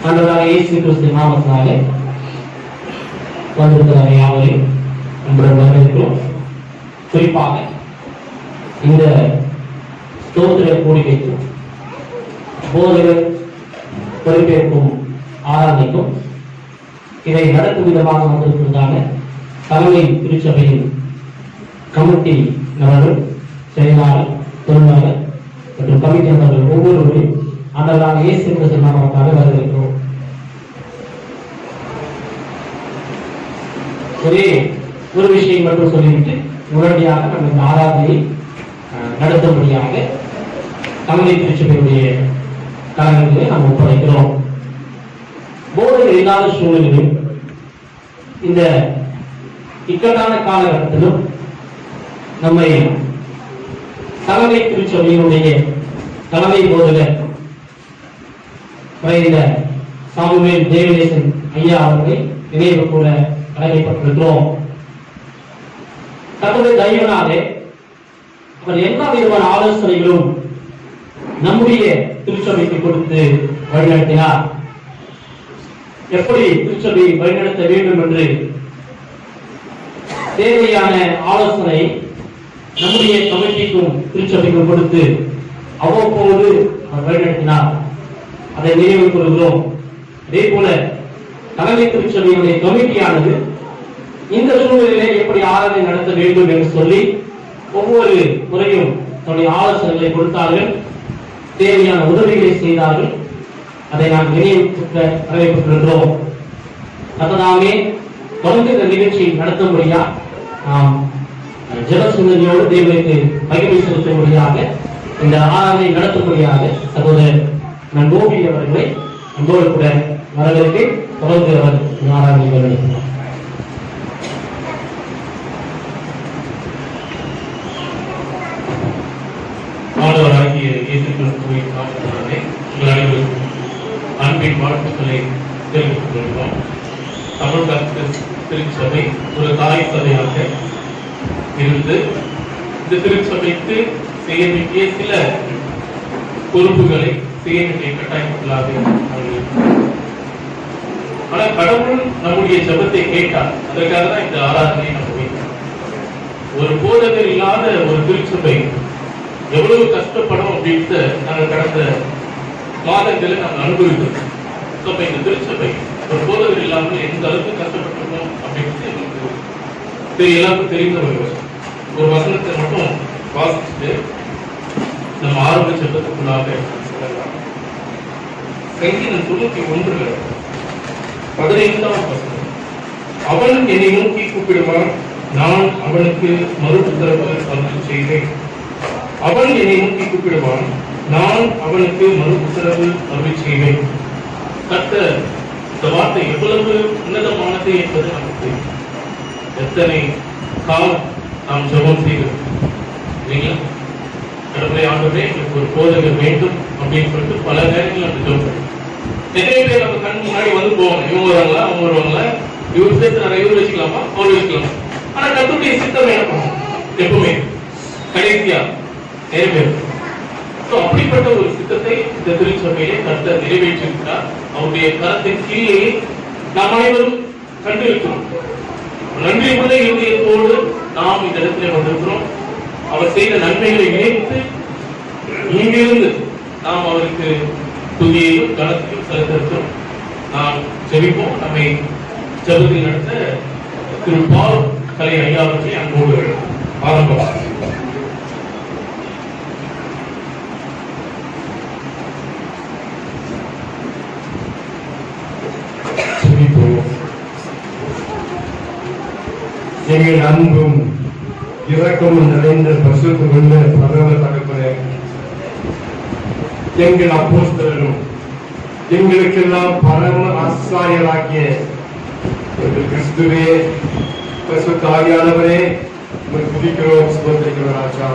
ஆண்டவராக இயேசு கிறிஸ்து நாமத்தினாலே வந்திருக்கிற யாவரையும் நம்முடன் வரவேற்கிறோம். குறிப்பாக இந்த ஸ்தோத்திர கூடிக்கைக்கும் போதகர் பொறுப்பேற்கும் ஆராதனைக்கும் இதை நடத்தும் விதமாக வந்திருக்கிறதான தலைமை திருச்சபையின் கமிட்டி நபர்கள், செயலாளர், தொழிலாளர் மற்றும் கமிட்டி நபர்கள் ஒவ்வொருவரையும் ஆண்டவராக இயேசு கிறிஸ்து நாமத்தினாலே வரவேற்கிறோம். ஒரே ஒரு விஷயம் மட்டும் சொல்லிவிட்டு உடனடியாக நம்ம இந்த ஆராதனையை நடத்தும்படியாக தலைமை திருச்சபையுடைய தலைவர்களை நாம் ஒப்படைக்கிறோம். போதகர் இல்லாத சூழ்நிலையிலும் இந்த இக்கட்டான காலகட்டத்திலும் நம்மை தலைமை திருச்சபையினுடைய தலைமை போதகர் சாமுவேல் தேவநேசன் ஐயா அவர்களை நினைவு கூட கடமைப்பட்டிருக்கிறோம். தன்னுடைய தயவினாலே அவர் எல்லா விதமான ஆலோசனைகளும் நம்முடைய திருச்சபைக்கு கொடுத்து வழிநடத்தினார். எப்படி திருச்சபை வழிநடத்த வேண்டும் என்று தேவையான ஆலோசனை நம்முடைய கமிட்டிக்கும் திருச்சபைக்கும் கொடுத்து அவ்வப்போது அவர் வழிநடத்தினார். அதை நினைவு கொள்கிறோம். அதே போல தலைமை திருச்சபையுடைய கமிட்டியானது இந்த சூழ்நிலையிலே எப்படி ஆராதனை நடத்த வேண்டும் என்று சொல்லி ஒவ்வொரு முறையும் தன்னுடைய ஆலோசனைகளை கொடுத்தார்கள், தேவையான உதவிகளை செய்தார்கள். அதை நாம் நினைவு வரவேற்கின்றோம். அதனாலே தொடர்ந்து இந்த நிகழ்ச்சியை நடத்தும்படியா நாம் ஜெப சிந்தனையோடு தேவனுக்கு மகிமை செலுத்தும்படியாக இந்த ஆராதனை நடத்தும்படியாக சகோதரர் நங்கோபி அவர்களை அன்போடு கூட வரவேற்று தொடர்ந்து அவர் ஆராதனை நடத்தினார். ஆண்டவராகிய இயேசு கிறிஸ்துவின் நாமத்தினாலே உங்கள் அனைவருக்கும் அன்பின் வாழ்த்துக்களை தெரிவித்துக் கொள்கிறோம். தமிழக திருச்சபை ஒரு தாய் சபையாக இருந்து இந்த திருச்சபைக்கு செய்ய வேண்டிய சில பொறுப்புகளை செய்ய வேண்டிய கட்டாயங்களாக ஆனால் கடவுள் நம்முடைய ஜபத்தை கேட்டார். அதற்காக தான் இந்த ஆராதனையை நம்ம வைக்கிறோம். ஒரு போதகர் இல்லாத ஒரு திருச்சபை எவ்வளவு கஷ்டப்படும் அப்படின்ட்டு நாங்கள் கடந்த மாதங்களில் நாங்கள் அனுபவித்தோம். இந்த திருச்சபை ஒரு போதகர் இல்லாமல் எந்த அளவுக்கு கஷ்டப்பட்டிருக்கோம் அப்படின்ட்டு எங்களுக்கு எல்லாருக்கும் தெரிந்த ஒரு வசனத்தை மட்டும் வாசிச்சுட்டு நம்ம ஆரம்ப ஜபத்துக்குள்ளாக சங்கீதம் 91 15ஆம் வசனம். அவன் என்னை நோக்கி கூப்பிடுவான், நான் அவனுக்கு மறு உத்தரவு அருள் செய்வேன். அவன் என்னை நோக்கி கூப்பிடுவான், நான் அவனுக்கு மறு உத்தரவு அருள் செய்வேன். கர்த்தர் இந்த வார்த்தை எவ்வளவு உன்னதமானது என்பது நமக்கு தெரியும். எத்தனை காலம் நாம் ஜெபம் செய்கிறோம் இல்லைங்களா? கடவுளை ஆண்டவரே எனக்கு ஒரு போதகர் வேண்டும் அப்படின்னு சொல்லிட்டு பல நேரங்கள் நம்ம ஜெபம் பண்ணுவோம். நிறைய பேர் நம்ம கண் முன்னாடி வந்து போவாங்க, இவங்க வருவாங்களா அவங்க வருவாங்களா, இவர் சேர்த்து இவர் வச்சுக்கலாமா அவர் வச்சுக்கலாமா. ஆனா கர்த்தருடைய சித்தம் என்ன பண்ணும் எப்பவுமே கடைசியா நிறைவேறும். அப்படிப்பட்ட ஒரு சித்தத்தை இந்த திருச்சபையிலே கர்த்தர் நிறைவேற்றிருக்கிறார். அவருடைய கரத்தின் கீழே நாம் அனைவரும் கண்டிருக்கிறோம். நன்றி உள்ள இருதயத்தோடு நாம் இந்த இடத்துல வந்திருக்கிறோம். அவர் செய்த நன்மைகளை நினைத்து இங்கிருந்து நாம் அவருக்கு துதியையும் கனத்தையும் செலுத்திருக்கிறோம். நாம் ஜெபிப்போம். நம்மை ஜெபத்தில் நடத்த திரு பால் கலை ஐயா அவர்களை அன்போடு ஆரம்பம். எங்கள் அன்பும் இரக்கமும் நிறைந்த பசுத்து கொண்ட பரவ தகப்பனே, எங்கள் அப்போஸ்தலரும் எங்களுக்கெல்லாம் பரம ஆசாரியராகிய கிறிஸ்துவே, பசுத்த ஆவியானவரே, துதிக்கிறோம், சுதந்திரிக்கிறோம். ராஜா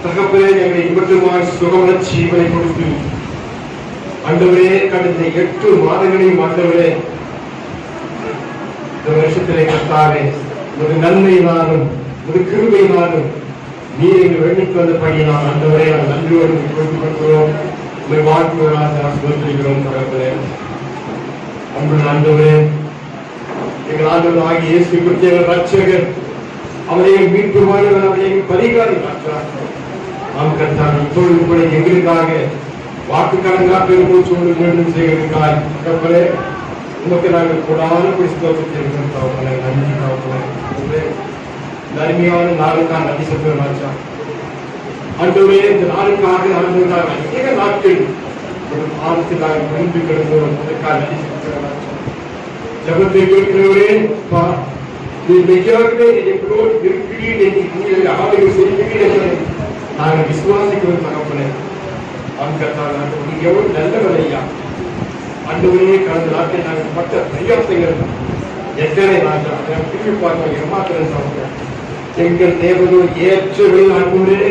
தகப்பனே, எங்களை இவ்வளவுமாய் சுகமன ஜீவனை கொடுத்து ஆண்டவரே கடந்த 8 மாதங்களையும் ஆண்டவரே இந்த வருஷத்திலே கர்த்தாவே ஒரு நன்மையினாலும் ஒரு கிருபையினாலும் நீர் எங்கள் வெண்ணிக்கு வந்தபடி நாம் ஆண்டவரே நன்றியோடு கொடுத்து கொள்கிறோம். உங்களை வாழ்த்துவராக ஸ்தோத்திரிக்கிறோம் தகப்பனே. அன்புள்ள ஆண்டவரே, எங்கள் ஆண்டவர் ஆகிய இயேசு கிறிஸ்து எங்கள் ரட்சகர், அவரை மீட்புமானவர், அவரை பரிகாரி மாற்றார். நாம் கர்த்தாவே இப்பொழுது கூட எங்களுக்காக வாக்குக்கணங்கா பெருமூச்சோடு வேண்டும் செய்கிறதுக்காய் தகப்பனே உமக்கு நாங்கள் கூடான ஸ்தோத்திரிக்கிறோம் தகப்பனே. நன்றி தகப்பனே. இந்த அருமையான நாளுக்காக நன்றி சொல்கிறோம் ராஜா. ஆண்டவரே, இந்த நாளுக்காக ஆண்டவராக அநேக நாட்கள் ஒரு பாதத்திலாக நன்றி கிடந்தோம். அதற்காக நன்றி சொல்கிறோம் ராஜா. ஜபத்தை கேட்கிறவரே, நீ மெய்யாகவே எங்களோடு இருக்கிறீர், நீ ஆளுகள் செய்கிறீர் என்பதை நாங்கள் விசுவாசிக்கிறோம் தகப்பனே. நீ எவ்வளவு நல்லவர் ஐயா. ஆண்டவரே, கடந்த நாட்கள் நாங்கள் பட்ட பிரயாசங்கள் எத்தனை நாட்கள் திரும்பி பார்த்தோம், ஏமாத்திரம் சாப்பிட்டோம். எங்கள் தேவனோ ஏற்றவை ஆண்டவரே,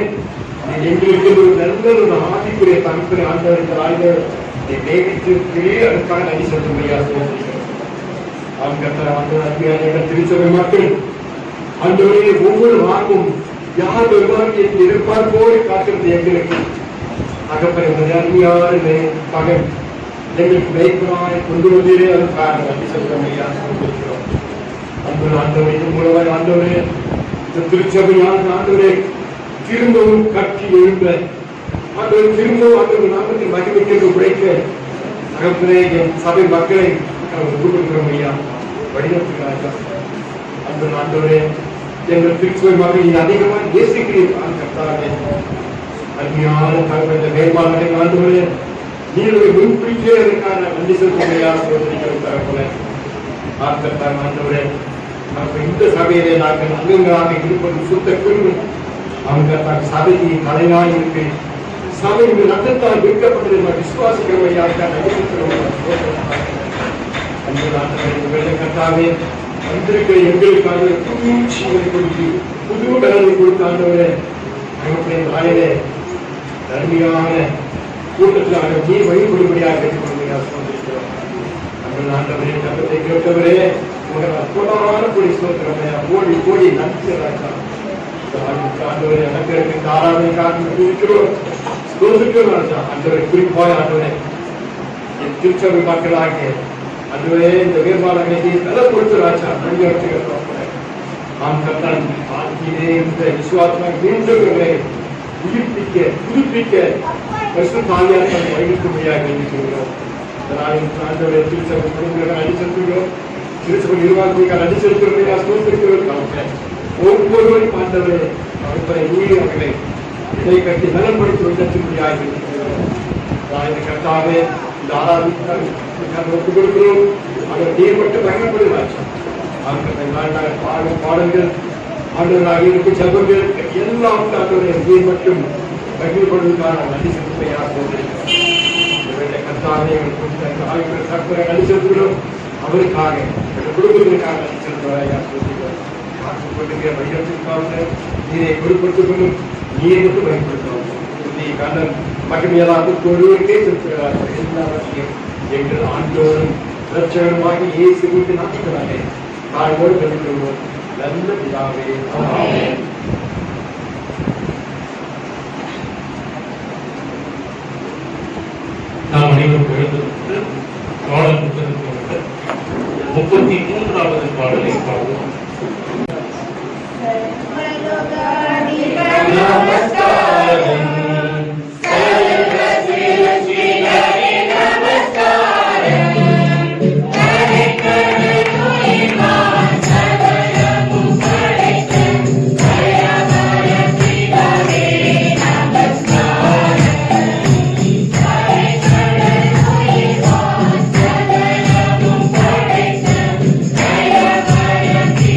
எங்களுக்கு ஒரு நல்ல ஒரு ஆதிக்குரிய தனிப்புரை ஆண்டவர் ஆண்டவர் நேரிட்டு அதுக்காக நன்றி சொல்லும் ஐயா. திருச்சபை மக்கள் ஆண்டவரே, ஒவ்வொரு வாரமும் யார் வருவார்கள் என்று எதிர்பார்ப்போடு காக்கிறது எங்களுக்கு அகப்பறை அருமையான பகல் எங்களுக்கு வைப்பனாய் கொண்டு வந்தீரே, அதுக்காக நன்றி சொல்கிறோம் ஐயா. அன்பு ஆண்டவரே, மூலமாக ஆண்டவரே, இந்த திருச்சபையான ஆண்டவரே திரும்பவும் கட்டி எழுந்த ஆண்டவர் திரும்பவும் ஆண்டவர் நாமத்தில் மகிமைக்கு உழைக்க அகப்பறை என் சபை மக்களை கொடுக்கிறோம் ஐயா. வடிவத்துக்காக அன்பு ஆண்டவரே, எங்கள் திருச்சபை மக்களை அதிகமாக நேசிக்கிறீர்கள் கர்த்தாவே. அருமையான தகவல் இந்த மேம்பாடுகளை ஆண்டவரே நீருடைய முன்பிடிக்கே அதற்கான நன்றி செலுத்துமையா சோதனைகள் தரப்போல ஆக்கத்தான் ஆண்டவரே. இந்த சபையிலே நாங்கள் அங்கங்களாக இருப்பது சுத்த குழுவு அவங்க சபைக்கு தலைவாய் இருக்கு. சபை ரத்தத்தால் விற்கப்பட்டது விசுவாசிக்கிறோம் ஐயா. கர்த்தாவே, வந்திருக்கிற எங்களுக்காக புது ஜீவனை கொடுத்து புது பலனை கொடுத்த ஆண்டவரே, வாயிலே அருமையான கூட்டத்தில் நீ வழிபடும்படியாக கேட்டுக்கொள்ளுமையா சொல்லியிருக்கிறோம். அந்த ஆண்டவரே, கட்டத்தை கேட்டவரே, கோடான கோடி சோத்திரமையா, கோடி கோடி நன்றி ராஜா. ஆண்டவரே, எனக்கு ஆராதனை காரணம் இருக்கிறோம் சோதிக்கிறோம் ராஜா. ஆண்டவரை குறிப்பாய் ஆண்டவரே, என் திருச்சபை மக்களாகிய அதுவே இந்த வேறுபாடுகளை பலப்படுத்த ராஜா நன்றி வச்சுக்கிறோம். நாம் கட்டான் ஆட்சியிலே இந்த விசுவாசமாக மீண்டும் உயிர்ப்பிக்க புதுப்பிக்க தாயார் வழிபடும்படியாக வேண்டிக்கிறோம். ஆண்டவரை திருச்சபை குடும்பங்களை அடி செலுத்துகிறோம். திருச்சபை நிர்வாகத்துக்காக அடி செலுத்துகிறோம். ஒவ்வொருவரும் ஆண்டவரை அவர்களை நீர் அவர்களை இதை கட்டி நலப்படுத்தி வைத்திருக்கும்படியாக வேண்டிக்கிறோம். கர்த்தாவே, இந்த ஆராதனை ஒப்புக் கொடுக்கிறோம். அவர் நீர் மட்டும் பயன்படுவார். பாடும் பாடல்கள் ஆண்டவராக இருக்கும் ஜபங்கள் எல்லாம் ஆண்டவரை நீர் மட்டும் பகிர்படுவதற்கான நன்றி செலுத்தையா கர்த்தாவே, நன்றி செலுத்துகிறோம். அவருக்காக குடும்பத்திற்காக நன்றி செலுத்துவாரையா சொல்லுகிற வடிவத்திற்காக நீரை கொடுப்படுத்திக்கொள்ளும். நீரை மட்டும் பயன்படுத்துவோம். கண்ணன் மகிமையெல்லாம் ஒருவருக்கே செலுத்துகிறார்கள். எல்லாவற்றையும் எங்கள் ஆண்டோரும் ரட்சகருமாகி இயேசு கிறிஸ்து நாமத்தினாலே தாழ்வோடு கண்டுகொள்வோம். நல்ல பிதாவே, ஆமென். நாம் அனைவரும் எழுந்திருந்து பாடல் புத்தகத்தில் 33வது பாடலை பாடுவோம். Jaya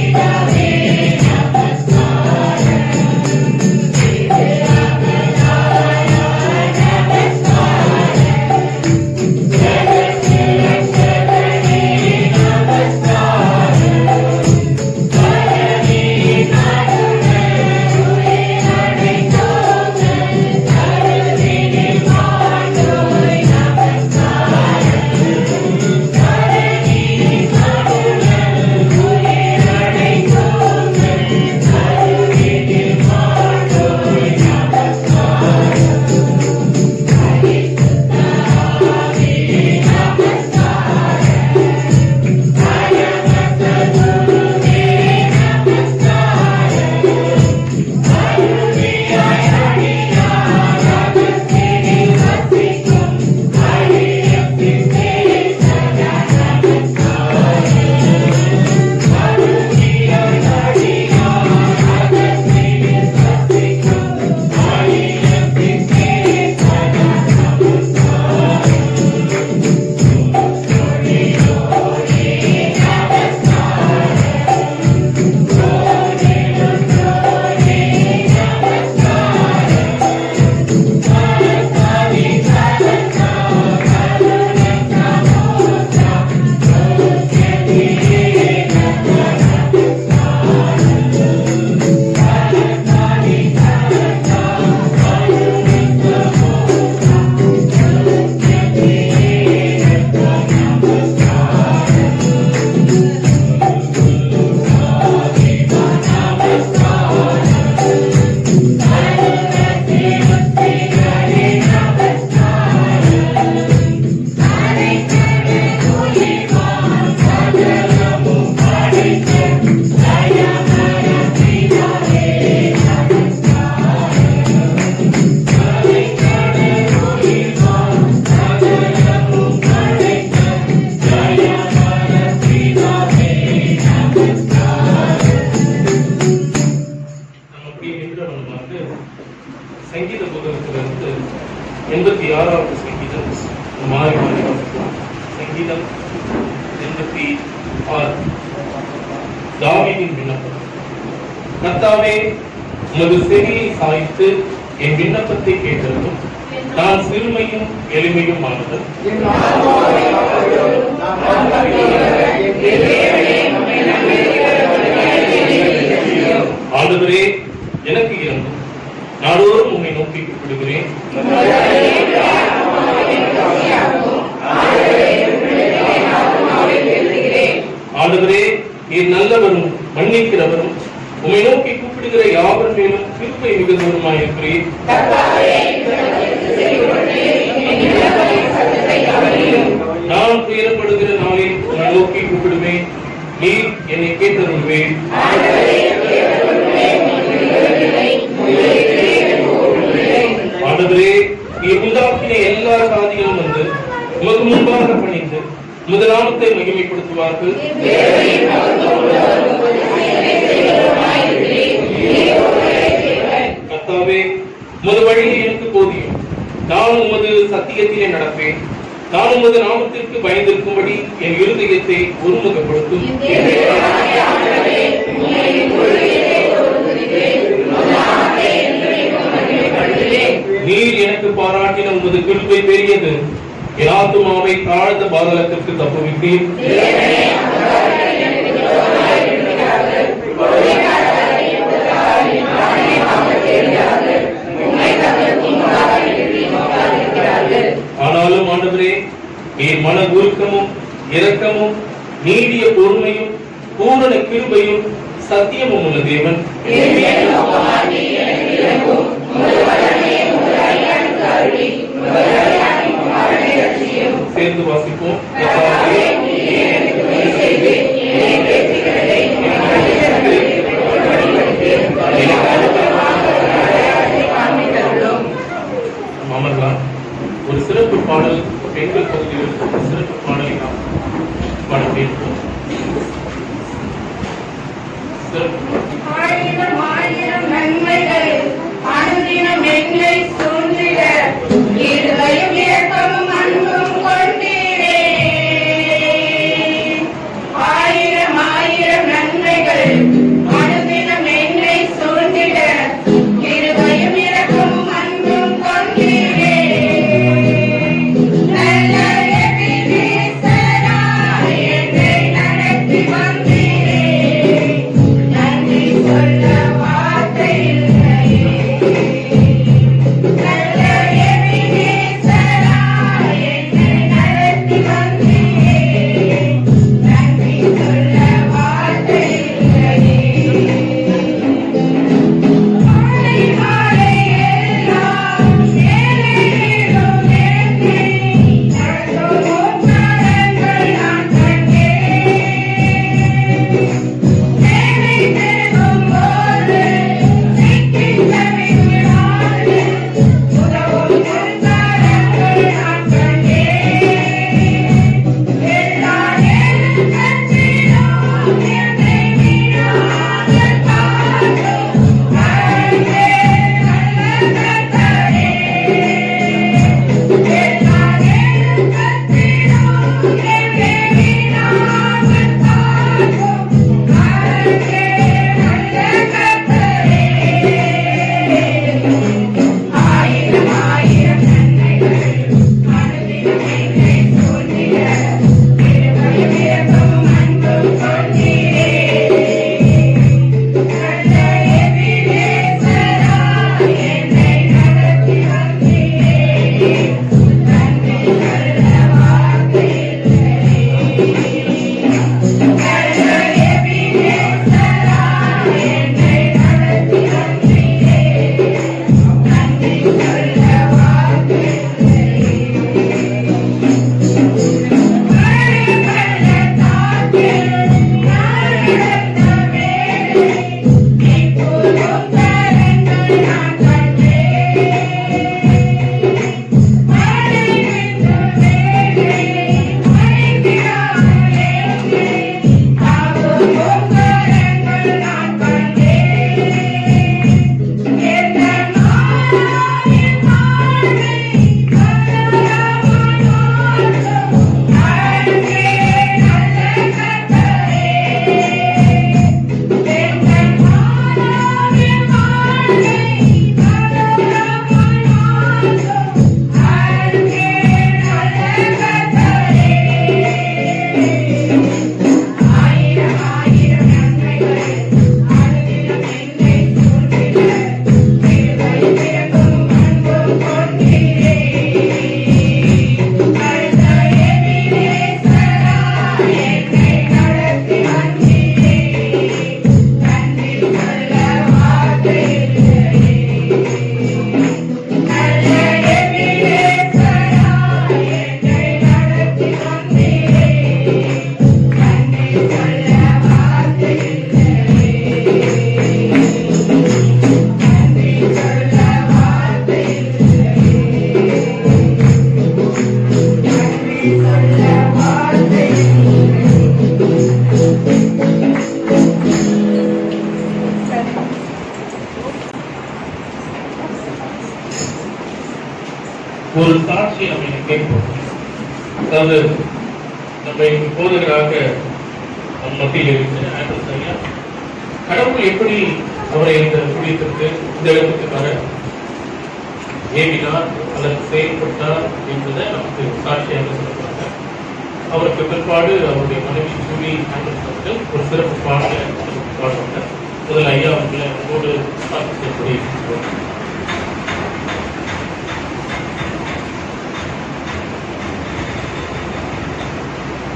கீதம் 86 தாவீதின் விண்ணப்பம். கர்த்தாவே, உமது செவியை சாய்த்து என் விண்ணப்பத்தை கேட்டதும் நான் சிறுமையும் எளிமையும் ஆனது. ஆண்டவரே, எனக்கு இரங்கும். நாடோறும் உம்மை நோக்கி கூப்பிடுகிறேன். ஆண்டவரே, நீர் நல்லவரும் மன்னிக்கிறவரும் உம்மை நோக்கி கூப்பிடுகிற யாவர் மேலும் கிருபை மிகுந்தவருமாயிருக்கிறீர். நான் துயரப்படுகிற நாளில் உம்மை நோக்கி கூப்பிடுவேன். நீர் என்னை கேட்டருள்வேன். ஆண்டவரே, நீர் உண்டாக்கின எல்லா சாதிகளும் வந்து உமக்கு முன்பாக பணிந்து உமது நாமத்தை மகிமைப்படுத்துவார்கள். கர்த்தாவே, உமது வழியை எனக்கு போதியும். நான் உமது சத்தியத்திலே நடப்பேன். நான் உமது நாமத்திற்கு பயந்திருக்கும்படி என் இருதயத்தை ஒருமுகப்படுத்தும். நீர் எனக்கு பாராட்டின உமது கிருபை பெரியது. என் ஆத்துமாவை தாழ்ந்த பாதாளத்திற்கு தப்புவித்தீர். ஆனாலும் ஆண்டவரே, என் மன உருக்கமும் இரக்கமும் நீடிய பொறுமையும் பூரண கிருபையும் சத்தியமும் உள்ள தேவன். சேர்ந்து வாசிப்போம். அமர்லாம். ஒரு சிறப்பு பாடல் பெண்கள் பகுதியில் சிறப்பு பாடலை நாம் பாட கேட்போம். ஆயிரம் ஆயிரம் நன்மைகள் அனுதினம் என்னை சூழ்ந்திட இருதயம் ஏக்கமும் அன்பும் கொண்டீரே. ஆயிரம் ஆயிரம் நன்மைகள் அனுதினம் என்னை சூழ்ந்திட இருதயம் ஏக்கமும் அன்பும் கொண்டீரே. நல்ல எபினேசராய் என்னை நடத்தி வந்தீரே. நன்றி சொல்ல வார்த்தை இல்லையே. கேட்போம். அதாவது நம்ம இங்கு போதகராக நம் மத்தியில் இருக்கிற ஆண்டர்ஸ் ஐயா கடவுள் எப்படி அவரை இந்த ஊழியத்திற்கு இந்த இடத்துக்கு வர ஏவினார் அல்லது செயல்பட்டார் என்பதை நமக்கு சாட்சியாக சொல்லுவாங்க. அவருக்கு பிற்பாடு அவருடைய மனைவி ஜூலி ஆண்டர்ஸ் அவர்கள் ஒரு சிறப்பு பாடலை பாடுவாங்க. முதல் ஐயா அவர்களை நம்மோடு சாட்சி செய்யப்படி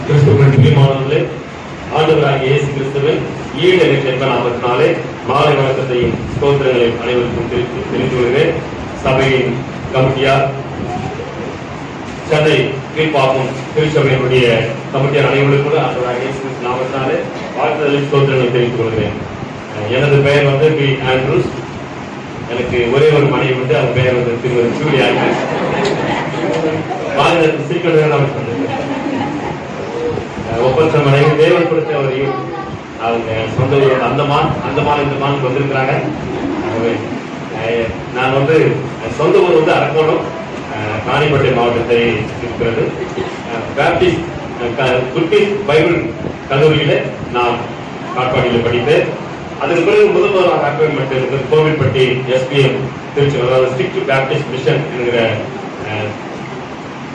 கிறிஸ்துவின் பிரியமானவர்களே, ஆண்டவராகிய இயேசு கிறிஸ்துவின் ஈடு நாமத்தினாலே மாலை வணக்கத்தையும் ஸ்தோத்திரங்களையும் அனைவருக்கும் தெரிந்து கொள்கிறேன். சபையின் கமிட்டியார், சென்னை கீழ்ப்பாக்கம் திருச்சபையினுடைய கமிட்டியார் அனைவருக்கும் கூட ஆண்டவராகிய இயேசு கிறிஸ்து நாமத்தினாலே வாழ்த்துதலையும் ஸ்தோத்திரங்களையும் தெரிவித்துக் கொள்கிறேன். எனது பெயர் வந்து பி ஆண்ட்ரூஸ். எனக்கு ஒரே ஒரு மனைவி வந்து அவர் பெயர் வந்து திருமதி ஜூலியா. மாநிலத்தில் சீக்கிரம் அவர் சொன்னேன். ஒப்பந்த மனைவி தேவன் கொடுத்த அவரையும் அவங்க சொந்த ஊர் அந்தமான் இந்த வந்திருக்கிறாங்க. நான் வந்து சொந்த ஊர் வந்து அரக்கோணம், காணிப்பட்டை மாவட்டத்தை இருக்கிறது. பேப்டிஸ்ட் குர்கிஸ் பைபிள் கல்லூரியில நான் காட்பாடியில் படித்தேன். அதுக்கு பிறகு முதல்வராக அப்பாயின்மெண்ட் கோவில்பட்டி எஸ்பிஎம் திருச்சி, அதாவது ஸ்ட்ரிக்ட் பேப்டிஸ்ட் மிஷன் என்கிற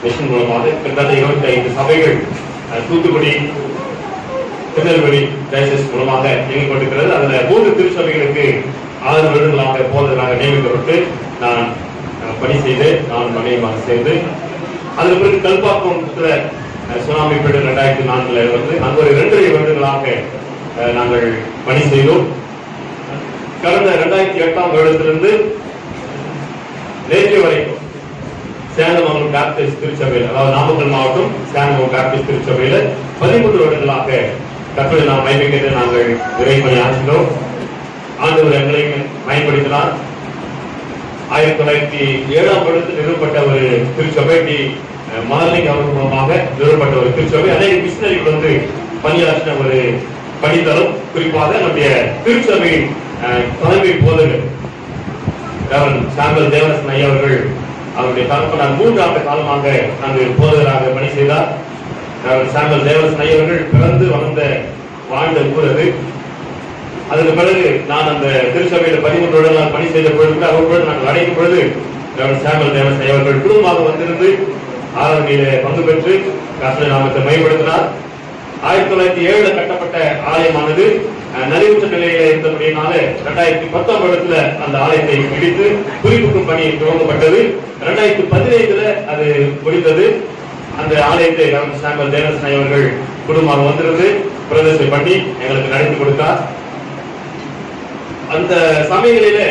மிஷன் மூலமாக கிட்டத்தட்ட 25 சபைகள் தூத்துக்குடி, திருநெல்வேலி டயசிஸ் மூலமாக இயங்கிக் கொண்டிருக்கிறது. அதுல 3 திருச்சபைகளுக்கு 6 வருடங்களாக போதகராக நியமிக்கப்பட்டு நான் பணி செய்து நான் மனைவியாக சேர்ந்து அதுக்கு பிறகு கல்பாக்கம் சுனாமி பீடு 2004 வந்து அங்கு ஒரு 2.5 வருடங்களாக நாங்கள் பணி செய்தோம். கடந்த 2008ஆம் வருடத்திலிருந்து நேற்று வரைக்கும் சேந்தமங்கலம் பேப்டிஸ்ட் திருச்சபையில், அதாவது நாமக்கல் மாவட்டம் சேந்தமங்கலம் பேப்டிஸ்ட் திருச்சபையில 13 வருடங்களாக கர்த்தரை நாம் மகிமைக்கு நாங்கள் இறைப்பணி ஆற்றுகிறோம். ஆண்டவர் எங்களை பயன்படுத்தினார். 1907ஆம் வருடத்தில் நிறுவப்பட்ட ஒரு திருச்சபை, மார்லிங் அவர்கள் மூலமாக நிறுவப்பட்ட ஒரு திருச்சபை. அநேக மிஷனரிகள் வந்து பணியாற்றின ஒரு பணித்தளம். குறிப்பாக நம்முடைய திருச்சபையின் தலைமை போதகர் சாம்பல் தேவரசன் ஐயா அவர்கள், அவருடைய தகப்பனார் 3 ஆண்டு காலமாக நாங்கள் போதகராக பணி செய்தார். சாம்பல் தேவரசன் ஐயா அவர்கள் பிறந்து வாழ்ந்த ஊர் அது. அதுக்கு பிறகு நான் அந்த திருச்சபையில 13 வருடங்கள் பணி செய்த பொழுது அவர்களோடு நாங்கள் அடைக்கும் பொழுது சாம்பல் தேவரசன் ஐயா அவர்கள் குடும்பமாக வந்திருந்து ஆராதனையில பங்கு பெற்று கர்த்தருடைய நாமத்தை மேம்படுத்தினார். 1907 கட்டப்பட்ட ஆலயமானது நலிவுற்ற நிலையில இருந்தபடியினால 2019 வருடத்துல அந்த ஆலயத்தை இடித்து புதுப்பிக்கும் பணி துவங்கப்பட்டது. 2015 அது முடிந்தது. அந்த ஆலயத்தை சாம்பல் தேவரசன் அவர்கள் குடும்பமாக வந்திருந்து பிரதேசத்தை பண்ணி எங்களுக்கு நடத்தி கொடுத்தார். அந்த சபைகளில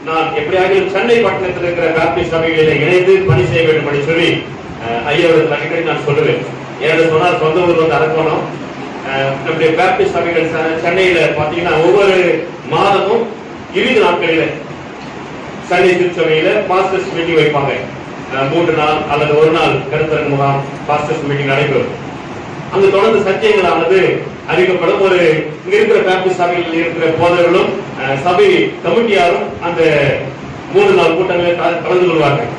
நான் எப்படியாக சென்னை பட்டணத்தில் இருக்கிற பேப்டிஸ்ட் சபைகளில இணைந்து பணி செய்ய வேண்டும் என்று சொல்லி ஐயாவுக்கு அடிக்கடி நான் சொல்லுவேன். ஏன்னு சொன்னால் சொந்த ஊர் வந்து அரக்கோணம். நம்முடைய பேப்டிஸ்ட் சபைகள் சென்னையில பாத்தீங்கன்னா ஒவ்வொரு மாதமும் இறுதி நாட்களில சென்னை திருச்சபையில பாஸ்டர்ஸ் மீட்டிங் வைப்பாங்க. 3 நாள் அல்லது 1 நாள் கருத்தரங்கு முகாம் பாஸ்டர்ஸ் மீட்டிங் நடைபெறும். அங்கு தொடர்ந்து சத்தியங்களானது அறிவிக்கப்படும். ஒரு இங்க இருக்கிற பேப்டிஸ்ட் சபைகளில் இருக்கிற போதகர்களும் சபை கமிட்டியாரும் அந்த 3 நாள் கூட்டங்களில் கலந்து கொள்வார்கள்.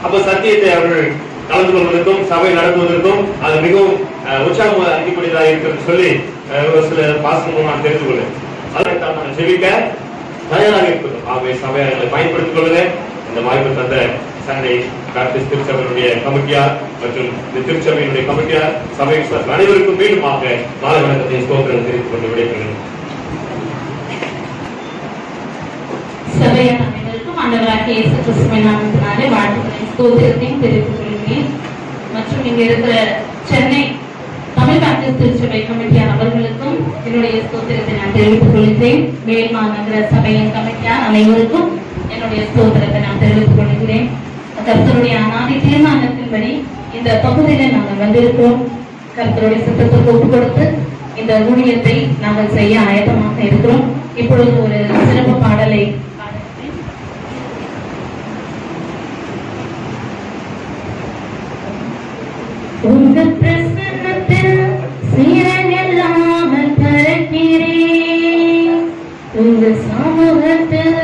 அப்ப சத்தியத்தை அவர்கள் கலந்து கொள்வதற்கும் சபை நடத்துவதற்கும் அது மிகவும் உற்சாகம் அளிக்கக்கூடியதாக இருக்கிறது சொல்லி ஒரு சில பாசங்கள் நான் தெரிந்து கொள்வேன். அதற்காக நான் ஜெபிக்க தயாராக இருக்கிறோம். ஆகவே சபையை பயன்படுத்திக் கொள்ளுங்க. இந்த வாய்ப்பு தந்த சென்னை பேப்டிஸ்ட் திருச்சபையினுடைய கமிட்டியார் மற்றும் திருச்சபையினுடைய கமிட்டியார் சபை அனைவருக்கும் மீண்டுமாக மாலை வணக்கத்தை ஸ்தோத்திரம் தெரிவித்துக் கொண்டு விடைபெறுகிறேன். சபையார் அனைவருக்கும் ஆண்டவராகிய இயேசு கிறிஸ்துவின் நாமத்தினாலே வாழ்த்துக்களையும் ஸ்தோத்திரத்தையும் தெரிவித்துக் கொள்கிறேன். மற்றும் இங்க இருக்கிற சென்னை தமிழ் பேப்டிஸ்ட் திருச்சபை கமிட்டியார் அவர்களுக்கும் என்னுடைய ஸ்தோத்திரத்தை நான் தெரிவித்துக் கொள்கிறேன். மேல் மாநகர சபையின் கமிட்டியார் அனைவருக்கும் என்னுடைய ஸ்தோத்திரத்தை நான் தெரிவித்துக் கொள்கிறேன். கர்த்தருடைய அநாதி தீர்மானத்தின்படி இந்த பகுதியில நாங்கள் வந்திருக்கிறோம். கர்த்தருடைய சித்தத்துக்கு ஒப்பு கொடுத்து இந்த ஊழியத்தை நாங்கள் செய்ய ஆயத்தமாக இருக்கிறோம். இப்பொழுது ஒரு சிறப்பு பாடலை உங்க பிரசன்னத்தில் சீரனில்லாமல் பறக்கிறேன். உங்க சமூகத்தில்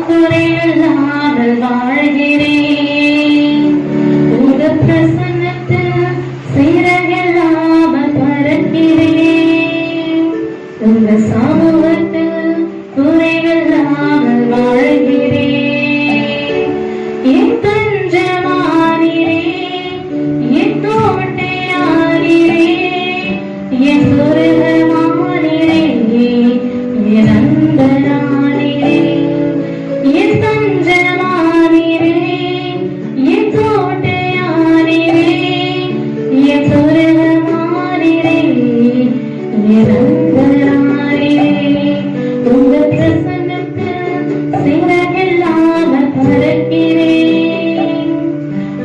குறையில்லாமல் வாழ்கிறேன். உங்க பிரசன்ன பறக்கிறேன் உங்க சமூகத்தில் குறைவில்லாமல் வாழ்கிறேன் என் தஞ்சமானீரே என் கோட்டையானீரே என் சொர்க்கமானீரே என் அன்பனானீரே என் தஞ்சமானீரே என் கோட்டையானீரே என் சொர்க்கமானீரே என் அன்பனானீரே உங்க பிரசன்னத்தில் சிறகில்லாமல் பறக்கிறேன்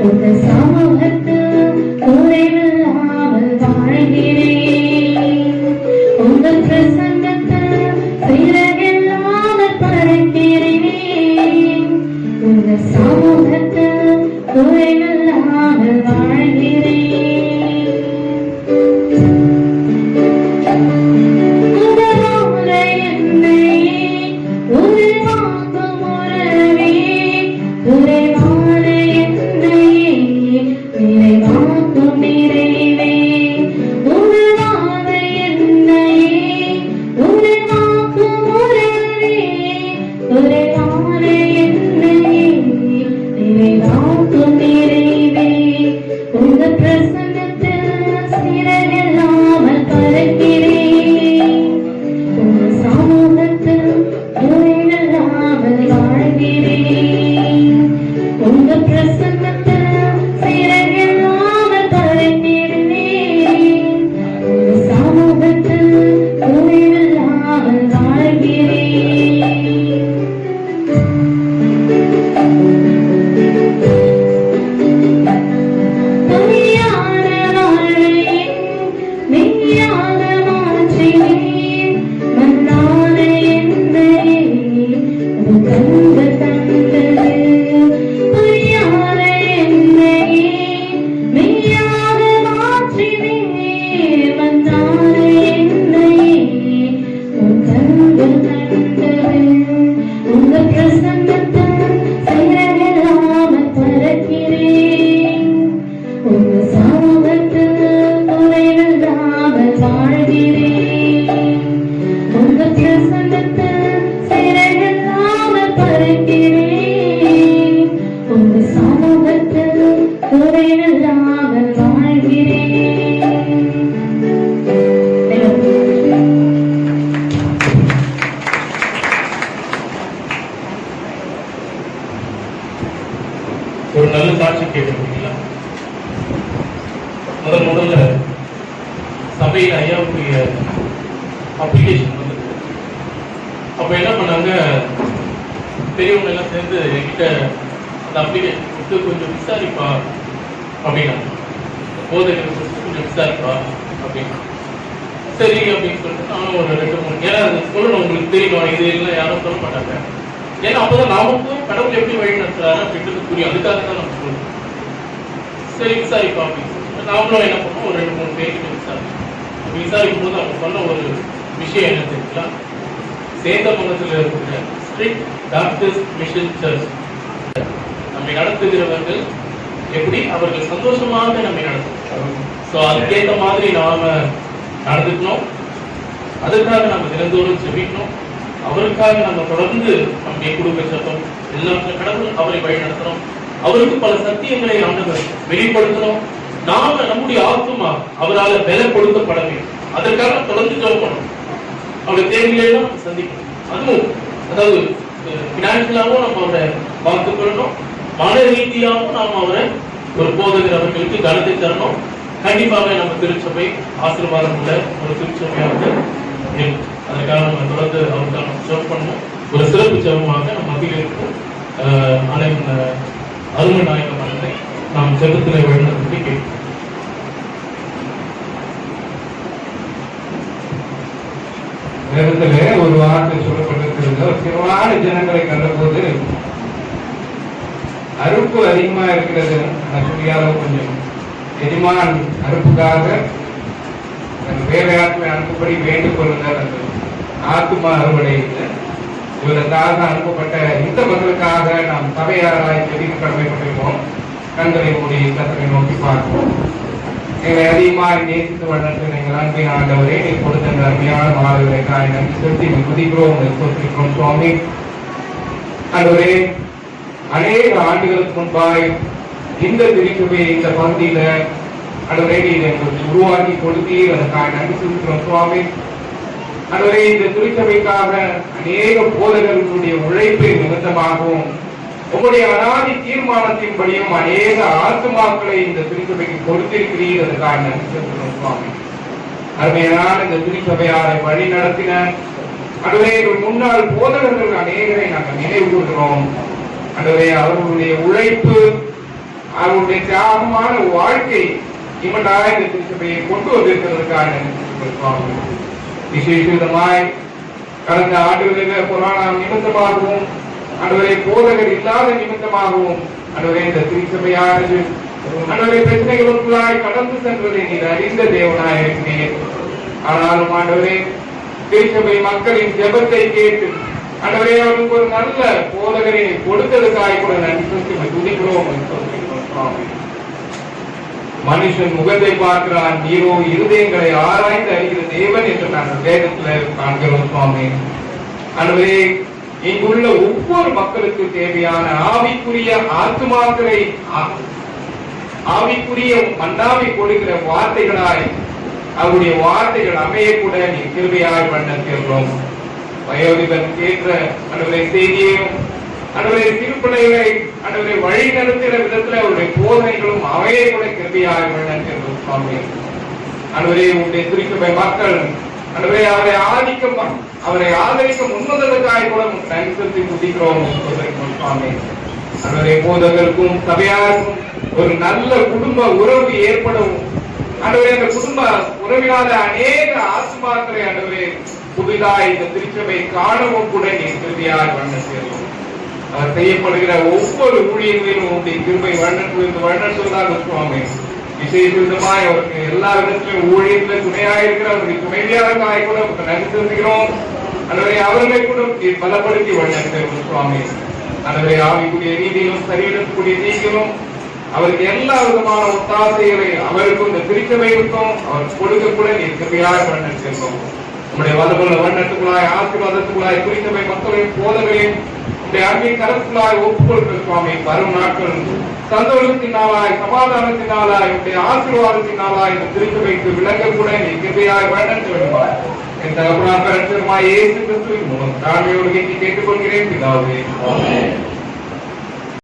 உங்க சமூகத்தில் குறைவில்லாமல் வாழ்கிறேன் உங்க பிரசன்னத்தில் சிறகில்லாமல் பறக்கிறேன் உங்க சமூகத்தில் குறைவில்லாமல் வாழ்கிறேன் உதவாத என்னையே உருவாக்கும் உறவே உறைவான என்னையே நிறைவாக்கும் நிறைவே உருவாத என்னையே உருவாக்கும் உறவே உறைவான என்னையே நிறைவாக்கும் நிறைவே உங்க பிரசன்னத்தில் சிறகில்லாமல் பறக்கிறேன் உங்க சமூகத்தில் குறைவில்லாமல் வாழ்கிறேன் உங்க பிரசன்னத்தில் சிறகில்லாமல் பறக்கிறேன் உங்க சமூகத்தில் குறைவில்லாமல் வாழ்கிறேன் பொய்யான வாழ்வையே மெய்யாக மாற்றினேன் மண்ணான என்னையே உன் கண்கள் தந்தது பொய்யான என்னையே மெய்யாக மாற்றினேன் மண்ணான என்னையே உன் கண்கள் தந்தது உங்க பிரசன்னத்தில் சிறகில்லாமல் பறக்கிறேன் உங்க சமூகத்தில் குறைவில்லாமல் வாழ்கிறேன் உங்க பிரசன்னத்தில் சிறகில்லாமல் பறக்கிறேன் உங்க சமூகத்தில் குறைவில்லாமல் வாழ்கிறேன். ஒரு நல்ல சாட்சி கேட்டிருக்கீங்களா? முதல்ல சபையில் ஐயாவுடைய அப்ளிகேஷன் வந்தது. அப்ப என்ன பண்ணாங்க, பெரியவங்க எல்லாம் சேர்ந்து என்கிட்ட அந்த அப்ளிகேஷன் கொடுத்து கொஞ்சம் விசாரிப்பா அப்படின்னா, போதகர் கொஞ்சம் விசாரிப்பா அப்படின்னா, சரி அப்படின்னு சொல்லிட்டு நானும் ஒரு 2-3 ஏன்னா அது சொல்லணும், உங்களுக்கு தெரியும், இது எல்லாம் யாரும் சொல்ல மாட்டாங்க. ஏன்னா அப்பதான் நாமக்கும் கடவுள் எப்படி வழி நடத்துறாரு அப்படின்றது புரியும். அதுக்காக தான் நம்ம சொல்லுவோம். சரி விசாரிப்பா அப்படின்னு சொல்லிட்டு நாமளும் என்ன பண்ணோம், ஒரு 2-3 பேருக்கு விசாரிப்போம். விசாரிக்கும் போது அவங்க சொன்ன ஒரு விஷயம் என்ன தெரியுங்களா? சேந்தமங்கலத்தில் இருக்கிற ஸ்ட்ரிக்ட் பேப்டிஸ்ட் மிஷன் சர்ச் நம்மை நடத்துகிறவர்கள் எப்படி அவர்கள் சந்தோஷமாக நம்மை நடத்தும். ஸோ அதுக்கேற்ற மாதிரி நாம நடந்துக்கணும். அதுக்காக நம்ம தினந்தோறும் ஜெபிக்கணும். அவருக்காக நம்ம தொடர்ந்து நம்முடைய குடும்ப சட்டம் எல்லாருக்கும் கடவுள் அவரை வழி நடத்தணும். அவருக்கு பல சத்தியங்களை ஆண்டவர் வெளிப்படுத்தணும். நாம நம்முடைய ஆத்மா அவரால் பல கொடுக்கப்பட வேண்டும். அதற்காக தொடர்ந்து ஜெபிக்கணும். அவருடைய தேவையெல்லாம் சந்திக்கணும். அதுவும் அதாவது பினான்சியலாகவும் நம்ம அவரை பார்த்து கொள்ளணும், மன ரீதியாகவும் நாம் அவரை ஒரு போதகர் அவர்களுக்கு கனத்தை தரணும். கண்டிப்பாக நம்ம திருச்சபை ஆசீர்வாதம் உள்ள ஒரு திருச்சபையாக இருக்கும். அதற்காக நம்ம தொடர்ந்து அவருக்காக ஜெபம் பண்ணணும். ஒரு சிறப்பு ஜெபமாக நம்ம மத்தியில் இருக்கும் அருமை நாயக மன்னரை நாம் ஜெபத்தில் வழிநடத்தி கேட்கிறோம். வேதத்திலே ஒரு வார்த்தை சொல்லப்பட்டிருக்கிறது. திரளான ஜனங்களை கண்டபோது அறுப்பு அதிகமா இருக்கிறது, சொல்லியால கொஞ்சம் எஜமான் அறுப்புக்காக வேலையாட்களை அனுப்பப்படி வேண்டிக் கொள்ளுங்கள். அந்த ஆத்துமா அறுவடை இவருக்காக அனுப்பப்பட்ட இந்த மக்களுக்காக நாம் சபையாராய் ஜெபிக்க கடமைப்பட்டிருக்கோம். கண்களை மூடி கர்த்தரை நோக்கி பார்ப்போம். எங்களை அதிகமாக நேசித்து வளர்த்து எங்கள் அன்பின் ஆண்டவரே நீ கொடுத்த அந்த அருமையான மாணவர்களுக்காக நன்றி செலுத்தி துதிக்கிறோம் சொல்லிக்கிறோம் சுவாமி. ஆண்டவரே அநேக ஆண்டுகளுக்கு முன்பாய் இந்த திருச்சபை இந்த பகுதியில ஆண்டவரே நீ எங்களுக்கு உருவாக்கி கொடுத்தீர், அதற்காக நன்றி செலுத்துகிறோம் சுவாமி. ஆண்டவரே இந்த திருச்சபைக்காக அநேக போதகர்களுடைய உழைப்பை நிமித்தமாகவும் உங்களுடைய அனாதி தீர்மானத்தின்படியும் அநேக ஆத்துமாக்களை இந்த திருச்சபைக்கு கொடுத்திருக்கிறீர், அதற்காக நன்றி செலுத்துகிறோம் சுவாமி. அருமையான இந்த திருச்சபையாரை வழி நடத்தின ஆண்டவரே முன்னாள் போதகர்கள் அநேகரை நாங்கள் நினைவு கூறுகிறோம். ஆண்டவரே அவர்களுடைய உழைப்பு அவருடைய தியாகமான வாழ்க்கை இவனாக இந்த திருச்சபையை கொண்டு வந்திருக்கிறதற்காக சுவாமி. விசேஷமாய் கடந்த ஆண்டுகளில் கொரோனா நிமித்தமாகவும் ஆண்டவரை போதகர் இல்லாத நிமித்தமாகவும் ஆண்டவரே இந்த திருச்சபையானது ஆண்டவரை பிரச்சனைகளுக்குள்ளாய் கடந்து சென்றதை நீர் அறிந்த தேவனாய் இருக்கிறீர். ஆனாலும் ஆண்டவரே திருச்சபை மக்களின் ஜெபத்தை கேட்டு ஆண்டவரே அவருக்கு ஒரு நல்ல போதகரை கொடுத்ததுக்காய் கூட நன்றி சொல்லி துதிக்கிறோம். மனுஷன் முகத்தை பார்க்கிறான், நீரோ இருதயங்களை ஆராய்ந்து அறிகிற தேவன் என்று நாங்கள் வேதத்தில் காண்கிறோம் சுவாமி. ஆண்டவரே இங்குள்ள ஒவ்வொரு மக்களுக்கு தேவையான ஆவிக்குரிய ஆத்துமாக்களை ஆவிக்குரிய மன்னாவை கொடுக்கிற வார்த்தைகளாய் அவருடைய வார்த்தைகள் அமையக்கூட நீ கிருபையாய் பண்ண வயோதிபன் கேட்கிற ஆண்டவரை செய்தியையும் ஆண்டவரை திருப்பலைகளை ஆண்டவரை வழி நடத்துகிற விதத்தில் அவருடைய போதனைகளும் அவையை கூட கிருபையாய் பண்ண சுவாமி. ஆண்டவரே உங்களுடைய திருச்சபை மக்கள் ஆண்டவரே அவரை ஆதரிக்க முன்வதற்காக கூட நன்றி செலுத்தி துதிக்கிறோம் சுவாமி. ஆண்டவரே போதகருக்கும் சபையாருக்கும் ஒரு நல்ல குடும்ப உறவு ஏற்படவும் ஆண்டவரே அந்த குடும்ப உறவினால அநேக ஆத்மாக்களை ஆண்டவரே புதிதாய் இந்த திருச்சபை காணவும் கூட நீ கிருபையாய் வண்ணம் அவர் செய்யப்படுகிற ஒவ்வொரு ஊழியர்களிலும் உங்களுடைய கிருபை வண்ணத்துவதாக சுவாமி. விசேஷமாய் அவருக்கு எல்லா விதத்திலும் ஊழியத்துல துணையாயிருக்கிற அவருடைய துணைவியாளர்களாய் கூட நன்றி செலுத்துகிறோம். ஆண்டவரே அவர்களை கூட பலப்படுத்தி வண்ணம் சுவாமி. ஆண்டவரே ஆவிக்குரிய ரீதியிலும் சரீரத்துக்குரிய ரீதியிலும் அவருக்கு எல்லா விதமான ஒத்தாசைகளை அவருக்கும் இந்த திருச்சபைக்கும் அவர் கொடுக்க கூட நீ கிருபையாய் வண்ணம் செல்வோம். நம்முடைய வலுவுள்ள வண்ணத்துக்குள்ளாய் ஆசீர்வாதத்துக்குள்ளாய் திருச்சபை மக்களையும் போதகளையும் அன்பின் கருத்துக்களாய் ஒப்புக்கொள்கிற சுவாமி. வரும் நாட்கள் சந்தோஷத்தின் நாளாய் சமாதானத்தின் நாளாய் உடைய ஆசீர்வாதத்தின் நாளாய் இந்த திருச்சபைக்கு விளங்க கூட நீ கிருபையாய் வண்ணம் சொல்லுவாய். என் தகப்பனார் இயேசு கிறிஸ்துவின் மூலம் தாழ்மையோடு கேட்டுக்கொள்கிறேன் பிதாவே.